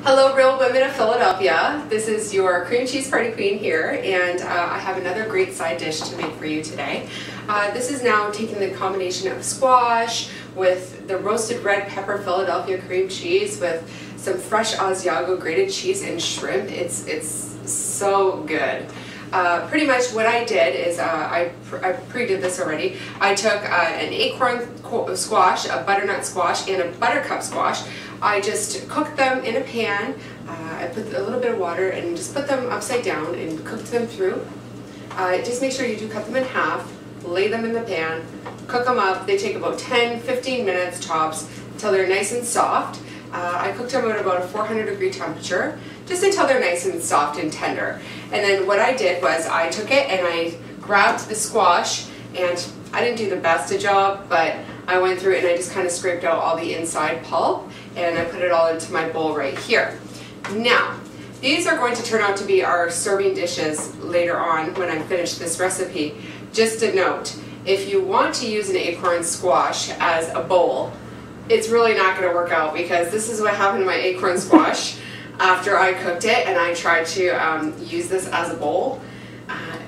Hello real women of Philadelphia, this is your cream cheese party queen here, and I have another great side dish to make for you today. This is now taking the combination of squash with the roasted red pepper Philadelphia cream cheese with some fresh Asiago grated cheese and shrimp. It's so good. Pretty much what I did is, I pre-did this already. I took an acorn squash, a butternut squash, and a buttercup squash. I just cooked them in a pan. I put a little bit of water and just put them upside down and cooked them through. Just make sure you do cut them in half, lay them in the pan, cook them up. They take about 10-15 minutes tops until they're nice and soft. I cooked them at about a 400-degree temperature, just until they're nice and soft and tender. And then what I did was I took it and I grabbed the squash, and I didn't do the best of job, but I went through it and I just kind of scraped out all the inside pulp, and I put it all into my bowl right here. Now, these are going to turn out to be our serving dishes later on when I finish this recipe. Just a note, if you want to use an acorn squash as a bowl, it's really not going to work out, because this is what happened to my acorn squash after I cooked it and I tried to use this as a bowl.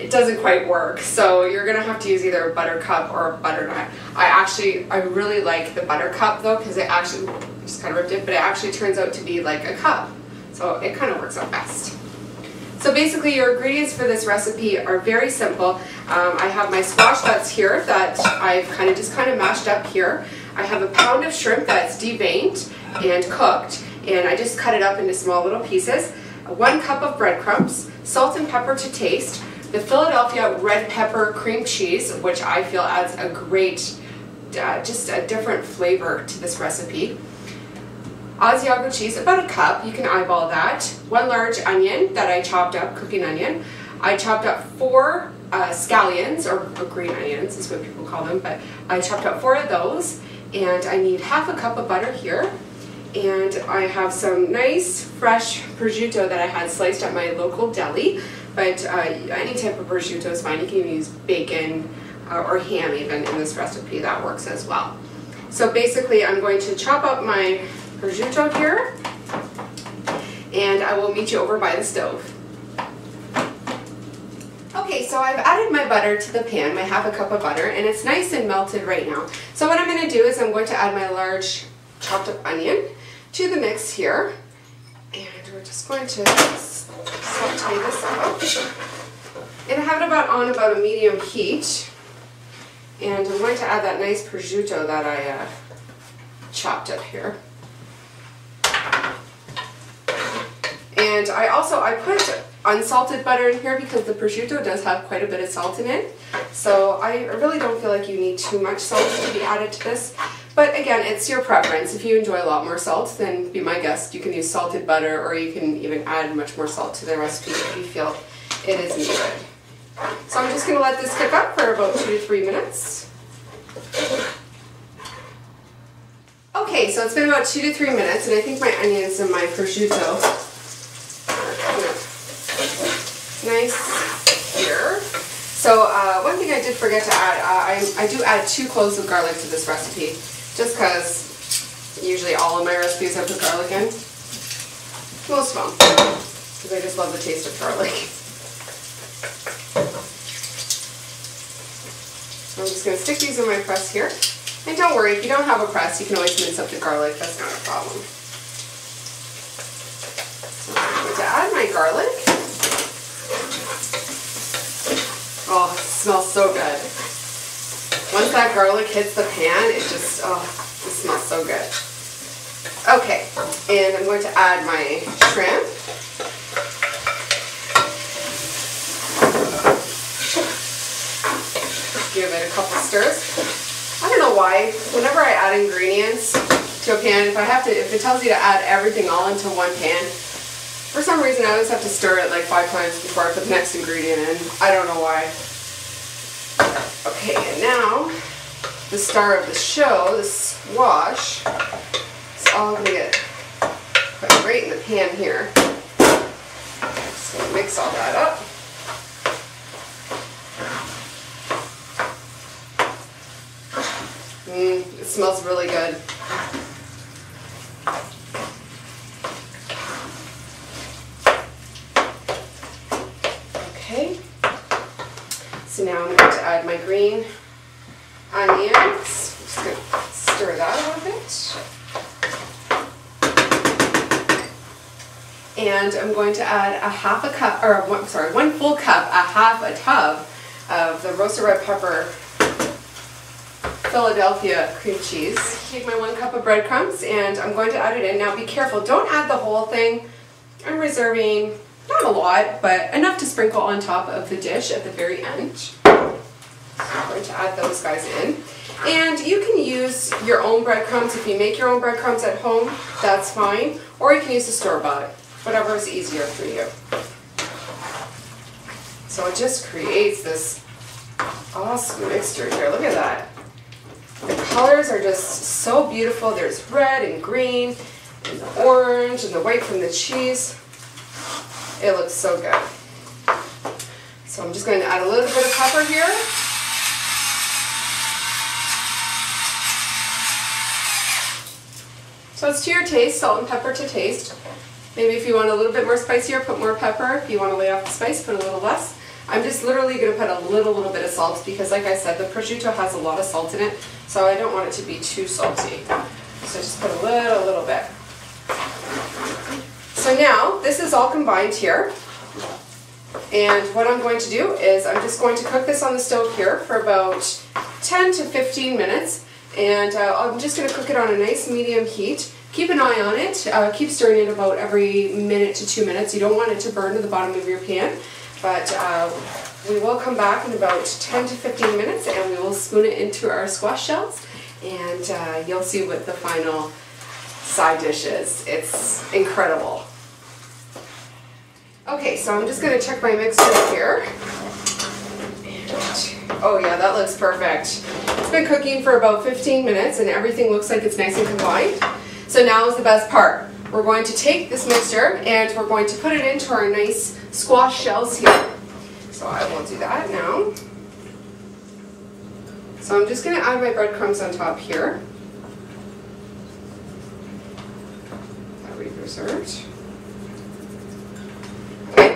It doesn't quite work, so you're going to have to use either a buttercup or a butternut. I really like the buttercup though, because it actually, just kind of ripped it, but it actually turns out to be like a cup. So it kind of works out best. So basically your ingredients for this recipe are very simple. I have my squash that's here that I've just kind of mashed up here. I have a pound of shrimp that's deveined and cooked, and I just cut it up into small little pieces. 1 cup of breadcrumbs, salt and pepper to taste, the Philadelphia red pepper cream cheese, which I feel adds a great, just a different flavor to this recipe. Asiago cheese, about a cup, you can eyeball that. 1 large onion that I chopped up, cooking onion. I chopped up 4 scallions, or green onions is what people call them, but I chopped up 4 of those. And I need half a cup of butter here. And I have some nice fresh prosciutto that I had sliced at my local deli, but any type of prosciutto is fine. You can use bacon or ham even in this recipe, that works as well. So basically I'm going to chop up my prosciutto here, and I will meet you over by the stove. Okay, so I've added my butter to the pan, my half a cup of butter, and it's nice and melted right now. So what I'm going to do is I'm going to add my large chopped up onion to the mix here, and we're just going to saute this out. And I have it on about a medium heat, and I'm going to add that nice prosciutto that I chopped up here. And I put unsalted butter in here because the prosciutto does have quite a bit of salt in it. So I really don't feel like you need too much salt to be added to this. But again, it's your preference. If you enjoy a lot more salt, then be my guest. You can use salted butter, or you can even add much more salt to the recipe if you feel it is needed. So I'm just going to let this cook up for about 2 to 3 minutes. Okay, so it's been about 2 to 3 minutes, and I think my onions and my prosciutto nice here. So one thing I did forget to add, I do add 2 cloves of garlic to this recipe, just because usually all of my recipes I put garlic in. Most of them, because I just love the taste of garlic. So I'm just going to stick these in my press here. And don't worry, if you don't have a press, you can always mince up the garlic, that's not a problem. So I'm going to add my garlic. Oh, it smells so good. Once that garlic hits the pan, it just, oh, it smells so good. Okay, and I'm going to add my shrimp. Give it a couple stirs. I don't know why, whenever I add ingredients to a pan, if it tells you to add everything all into one pan, for some reason I always have to stir it like 5 times before I put the next ingredient in. I don't know why. Okay, and now the star of the show, the squash, is all going to get put right in the pan here. So mix all that up. It smells really good. Now I'm going to add my green onions. I'm just going to stir that a little bit. And I'm going to add one full cup, a half a tub of the roasted red pepper Philadelphia cream cheese. Take my 1 cup of breadcrumbs and I'm going to add it in. Now be careful, don't add the whole thing. I'm reserving not a lot, but enough to sprinkle on top of the dish at the very end. So I'm going to add those guys in. And you can use your own breadcrumbs. If you make your own breadcrumbs at home, that's fine. Or you can use the store-bought, whatever is easier for you. So it just creates this awesome mixture here. Look at that. The colors are just so beautiful. There's red and green, and the orange, and the white from the cheese. It looks so good. So I'm just going to add a little bit of pepper here. So it's to your taste, salt and pepper to taste. Maybe if you want a little bit more spicier, put more pepper. If you want to lay off the spice, put a little less. I'm just literally going to put a little bit of salt because, like I said, the prosciutto has a lot of salt in it, so I don't want it to be too salty. So just put a little bit. So now this is all combined here, and what I'm going to do is I'm just going to cook this on the stove here for about 10 to 15 minutes, and I'm just going to cook it on a nice medium heat. Keep an eye on it. Keep stirring it about every minute to 2 minutes. You don't want it to burn to the bottom of your pan. But we will come back in about 10 to 15 minutes and we will spoon it into our squash shells, and you'll see what the final side dish is. It's incredible. Okay, so I'm just going to check my mixture here. And, oh yeah, that looks perfect. It's been cooking for about 15 minutes and everything looks like it's nice and combined. So now is the best part. We're going to take this mixture and we're going to put it into our nice squash shells here. So I will do that now. So I'm just going to add my breadcrumbs on top here. That we preserved. Okay.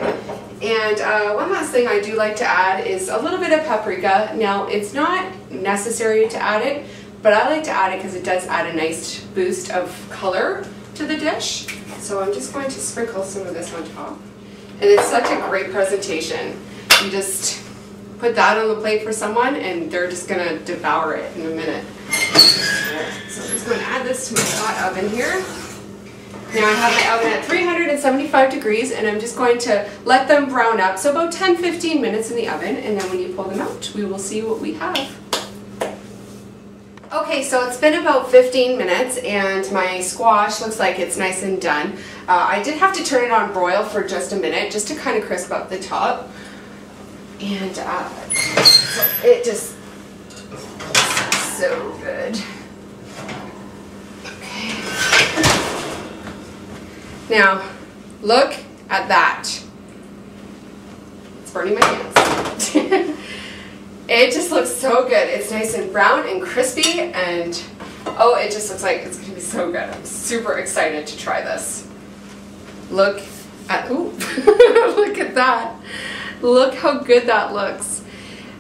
And one last thing I do like to add is a little bit of paprika. Now it's not necessary to add it, but I like to add it because it does add a nice boost of color to the dish. So I'm just going to sprinkle some of this on top. And it's such a great presentation. You just put that on the plate for someone and they're just going to devour it in a minute. So I'm just going to add this to my hot oven here. Now I have my oven at 375 degrees and I'm just going to let them brown up. So about 10-15 minutes in the oven, and then when you pull them out, we will see what we have. Okay, so it's been about 15 minutes and my squash looks like it's nice and done. I did have to turn it on broil for just a minute just to kind of crisp up the top. And so it just looks so good. Okay. Now, look at that. It's burning my hands. It just looks so good. It's nice and brown and crispy, and oh, it just looks like it's going to be so good. I'm super excited to try this. Look at, ooh, look at that. Look how good that looks.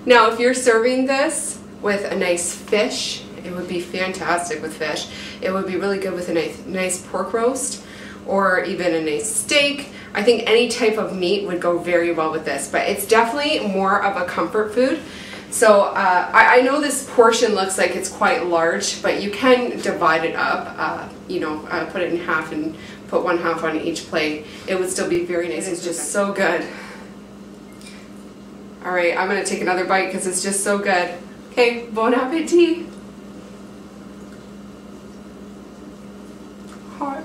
Now, if you're serving this with a nice fish, it would be fantastic with fish. It would be really good with a nice pork roast or even a nice steak. I think any type of meat would go very well with this, but it's definitely more of a comfort food. So I know this portion looks like it's quite large, but you can divide it up, put it in half and put one half on each plate. It would still be very nice. It's just so good. All right, I'm gonna take another bite because it's just so good. Okay, bon appetit. Hot.